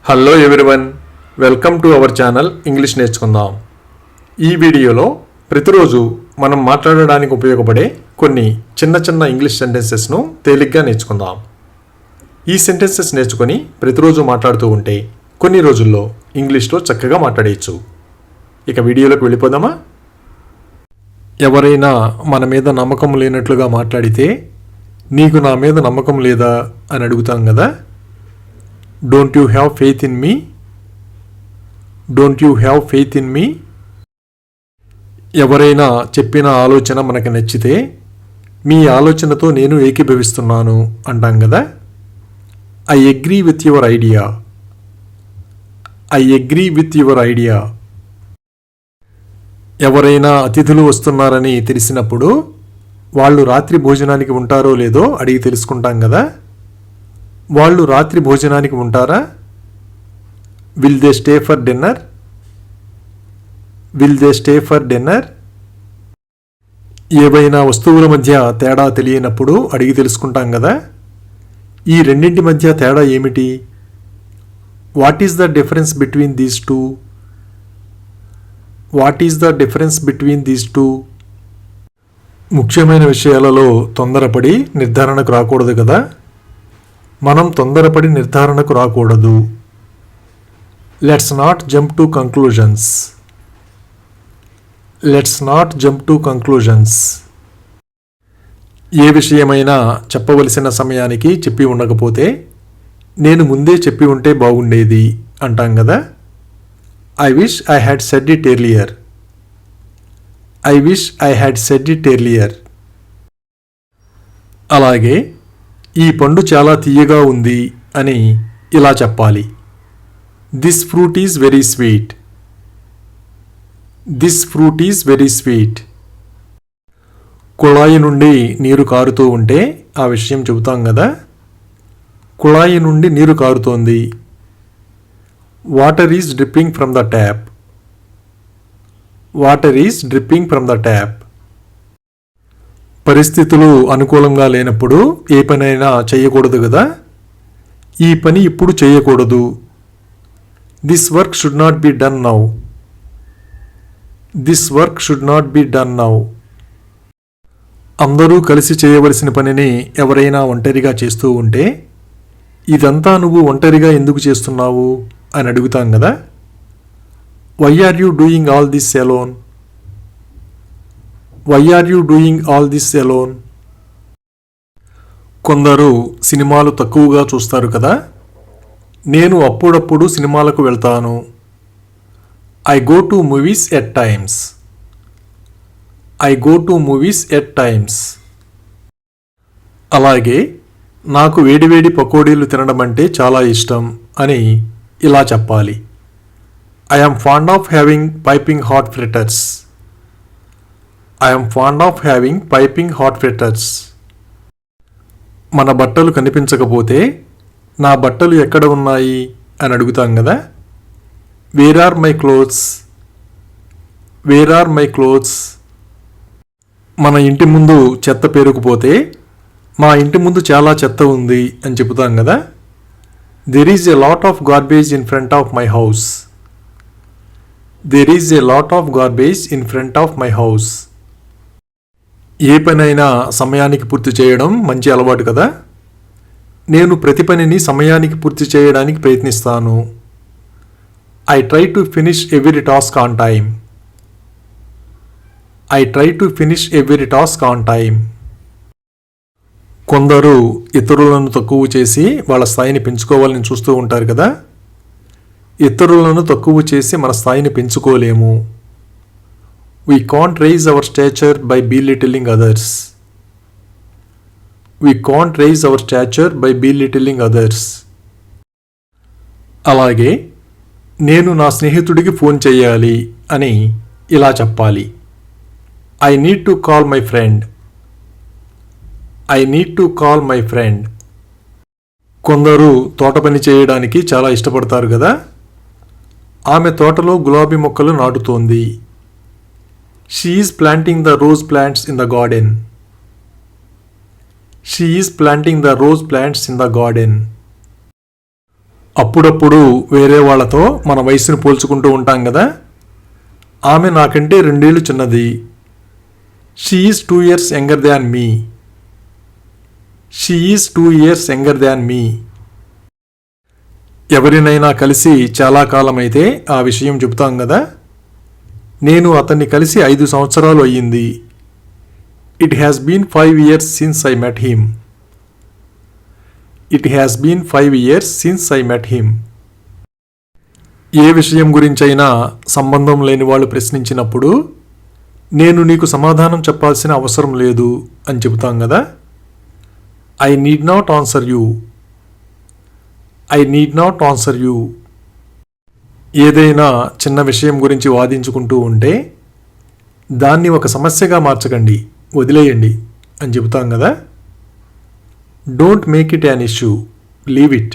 Hello everyone, welcome to our channel English నేర్చుకుందాం. ఈ వీడియోలో ప్రతిరోజు మనం మాట్లాడడానికి ఉపయోగపడే కొన్ని చిన్న చిన్న ఇంగ్లీష్ సెంటెన్సెస్ను తేలిగ్గా నేర్చుకుందాం. ఈ సెంటెన్సెస్ నేర్చుకొని ప్రతిరోజు మాట్లాడుతూ ఉంటే కొన్ని రోజుల్లో ఇంగ్లీష్లో చక్కగా మాట్లాడేయచ్చు. ఇక వీడియోలోకి వెళ్ళిపోదామా? ఎవరైనా మన మీద నమ్మకం లేనట్లుగా మాట్లాడితే నీకు నా మీద నమ్మకం లేదా అని అడుగుతాం కదా. Don't you have faith in me? Don't you have faith in me? ఎవరైనా చెప్పిన ఆలోచన మనకు నచ్చితే మీ ఆలోచనతో నేను ఏకీభవిస్తున్నాను అంటాం కదా. I agree with your idea. I agree with your idea. ఎవరైనా అతిథులు వస్తున్నారని తెలిసినప్పుడు వాళ్ళు రాత్రి భోజనానికి ఉంటారో లేదో అడిగి తెలుసుకుంటాం కదా. వాళ్ళు రాత్రి భోజనానికి ఉంటారా? Will they stay for dinner? Will they stay for dinner? ఏవైనా వస్తువుల మధ్య తేడా తెలియనప్పుడు అడిగి తెలుసుకుంటాం కదా. ఈ రెండింటి మధ్య తేడా ఏమిటి? What is the difference between these two? What is the difference between these two? ముఖ్యమైన విషయాలలో తొందరపడి నిర్ధారణకు రాకూడదు కదా. మనం తొందరపడి నిర్ధారణకు రాకూడదు. Let's not jump to conclusions. Let's not jump to conclusions. ఏ విషయమైనా చెప్పవలసిన సమయానికి చెప్పి ఉండకపోతే నేను ముందే చెప్పి ఉంటే బాగుండేది అంటాం కదా. I wish I had said it earlier. I wish I had said it earlier. అలాగే ఈ పండు చాలా తీయగా ఉంది అని ఇలా చెప్పాలి. This fruit is very sweet. This fruit is very sweet. కుళాయి నుండి నీరు కారుతూ ఉంటే ఆ విషయం చెబుతాం కదా. కుళాయి నుండి నీరు కారుతోంది. Water is dripping from the tap. Water is dripping from the tap. పరిస్థితులు అనుకూలంగా లేనప్పుడు ఏ పనైనా చేయకూడదు కదా. ఈ పని ఇప్పుడు చేయకూడదు. This work should not be done now. This work should not be done now. అందరూ కలిసి చేయవలసిన పనిని ఎవరైనా ఒంటరిగా చేస్తూ ఉంటే ఇదంతా నువ్వు ఒంటరిగా ఎందుకు చేస్తున్నావు అని అడుగుతాం కదా. Why are you doing all this alone? Why are you doing all this alone? కొందరు సినిమాలు తక్కువగా చూస్తారు కదా. నేను అప్పుడప్పుడు సినిమాలకు వెళ్తాను. I go to movies at times. I go to movies at times. అలాగే నాకు వేడివేడి పకోడీలు తినడం అంటే చాలా ఇష్టం అని ఇలా చెప్పాలి. I am fond of having piping hot fritters. I am fond of having piping hot fritters. మన బట్టలు కనిపించకపోతే నా బట్టలు ఎక్కడ ఉన్నాయి అని అడుగుతాం కదా. Where are my clothes? Where are my clothes? మన ఇంటి ముందు చెత్త పేరుకుపోతే మా ఇంటి ముందు చాలా చెత్త ఉంది అని చెబుతాం కదా. There is a lot of garbage in front of my house. There is a lot of garbage in front of my house. ఏ పనైనా సమయానికి పూర్తి చేయడం మంచి అలవాటు కదా. నేను ప్రతి పనిని సమయానికి పూర్తి చేయడానికి ప్రయత్నిస్తాను. I try to finish every task on time. I try to finish every task on time. కొందరు ఇతరులను తక్కువ చేసి వాళ్ళ స్థాయిని పెంచుకోవాలని చూస్తూ ఉంటారు కదా. ఇతరులను తక్కువ చేసి మన స్థాయిని పెంచుకోలేము. We can't raise our stature by belittling others. We can't raise our stature by belittling others. అలాగే నేను నా స్నేహితుడికి ఫోన్ చేయాలి అని ఇలా చెప్పాలి. I need to call my friend. I need to call my friend. కొందరు తోట పని చేయడానికి చాలా ఇష్టపడతారు కదా. ఆమె తోటలో గులాబీ మొక్కలు నాటుతోంది. She is planting the rose plants in the garden. She is planting the rose plants in the garden. అప్పుడప్పుడు వేరే వాళ్ళతో మన వయసును పోల్చుకుంటూ ఉంటాం కదా. ఆమె నాకంటే 2 ఏళ్ళు చిన్నది. She is 2 years younger than me. She is 2 years younger than me. ఎవరినైనా కలిసి చాలా కాలమైతే ఆ విషయం చెబుతాం కదా. నేను అతన్ని కలిసి 5 సంవత్సరాలు అయ్యింది. It has been 5 years since I met him. It has been 5 years since I met him. ఏ విషయం గురించైనా సంబంధం లేని వాళ్ళు ప్రశ్నించినప్పుడు నేను నీకు సమాధానం చెప్పాల్సిన అవసరం లేదు అని చెబుతాం కదా. I need not answer you. I need not answer you. ఏదైనా చిన్న విషయం గురించి వాదించుకుంటూ ఉంటే దాన్ని ఒక సమస్యగా మార్చకండి, వదిలేయండి అని చెబుతాం కదా. Don't make it an issue, leave it.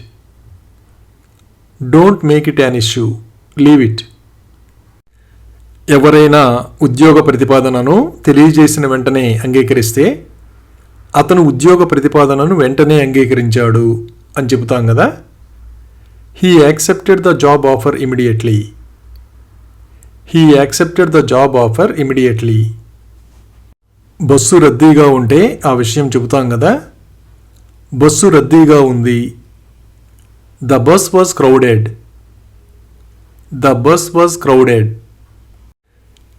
Don't make it an issue, leave it. ఎవరైనా ఉద్యోగ ప్రతిపాదనను తెలియజేసిన వెంటనే అంగీకరిస్తే అతను ఉద్యోగ ప్రతిపాదనను వెంటనే అంగీకరించాడు అని చెబుతాం కదా. He accepted the job offer immediately. He accepted the job offer immediately. Bus రద్దీగా ఉంటే ఆ విషయం చెబుతాం కదా. బస్సు రద్దీగా ఉంది. The bus was crowded. The bus was crowded.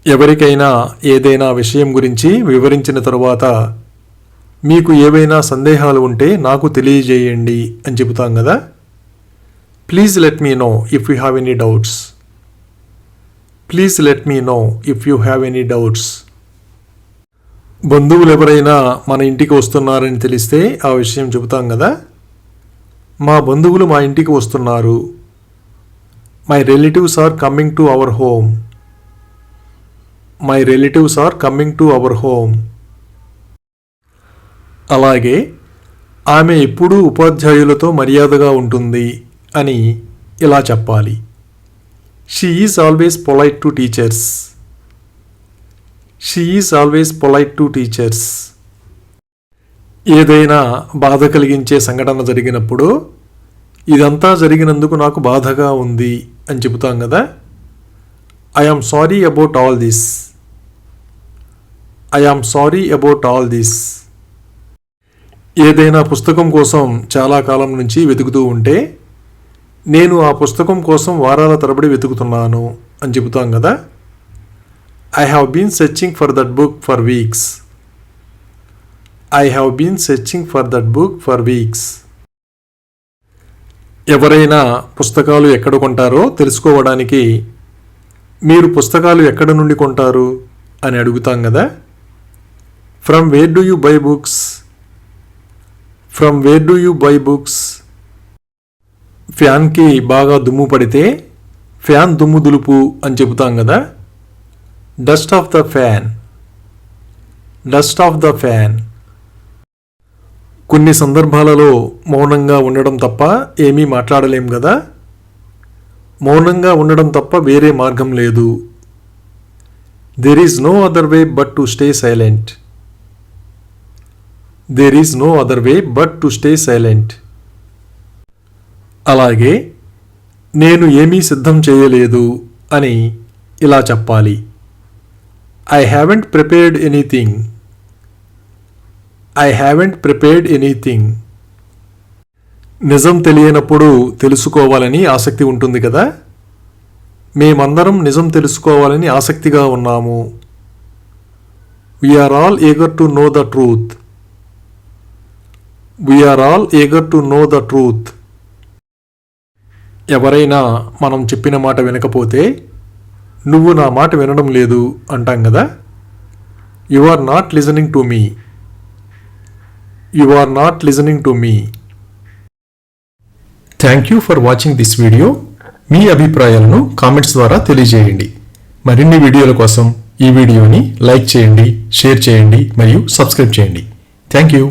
ఎవరికైనా ఏదైనా విషయం గురించి వివరించిన తరువాత మీకు ఏవైనా సందేహాలు ఉంటే నాకు తెలియజేయండి అని చెబుతాం కదా. Please let me know if you have any doubts. Please let me know if you have any doubts. బంధువులు ఎవరైనా మన ఇంటికి వస్తున్నారని తెలిస్తే ఆ విషయం చెబుతాం కదా. మా బంధువులు మా ఇంటికి వస్తున్నారు. My relatives are coming to our home. My relatives are coming to our home. అలాగే ఆమె ఎప్పుడూ ఉపాధ్యాయులతో మర్యాదగా ఉంటుంది అని ఇలా చెప్పాలి. She is always polite to teachers. She is always polite to teachers. ఏదైనా బాధ కలిగించే సంఘటన జరిగినప్పుడు ఇదంతా జరిగినందుకు నాకు బాధగా ఉంది అని చెబుతాం కదా. I am sorry about all this. I am sorry about all this. ఏదైనా పుస్తకం కోసం చాలా కాలం నుంచి వెతుకుతూ ఉంటే నేను ఆ పుస్తకం కోసం వారాల తరబడి వెతుకుతున్నాను అని చెబుతాం కదా. I have been searching for that book for weeks. I have been searching for that book for weeks. ఎవరైనా పుస్తకాలు ఎక్కడ కొంటారో తెలుసుకోవడానికి మీరు పుస్తకాలు ఎక్కడ నుండి కొంటారు అని అడుగుతాం కదా. From where do you buy books. From where do you buy books. ఫ్యాన్కి బాగా దుమ్ము పడితే ఫ్యాన్ దుమ్ము దులుపు అని చెబుతాం కదా. Dust off the fan. Dust off the fan. కొన్ని సందర్భాలలో మౌనంగా ఉండడం తప్ప ఏమీ మాట్లాడలేం కదా. మౌనంగా ఉండడం తప్ప వేరే మార్గం లేదు. There is no other way but to stay silent. There is no other way but to stay silent. అలాగే నేను ఏమీ సిద్ధం చేయలేదు అని ఇలా చెప్పాలి. I haven't prepared anything. I haven't prepared anything. నిజం తెలియనప్పుడు తెలుసుకోవాలని ఆసక్తి ఉంటుంది కదా. మేమందరం నిజం తెలుసుకోవాలని ఆసక్తిగా ఉన్నాము. We are all eager to know the truth. We are all eager to know the truth. ఎవరైనా మనం చెప్పిన మాట వినకపోతే నువ్వు నా మాట వినడం లేదు అంటాం కదా. You are not listening to me. You are not listening to me. Thank you for watching this video. మీ అభిప్రాయాలను కామెంట్స్ ద్వారా తెలియజేయండి. మరిన్ని వీడియోల కోసం ఈ వీడియోని లైక్ చేయండి, షేర్ చేయండి మరియు సబ్స్క్రైబ్ చేయండి. Thank you.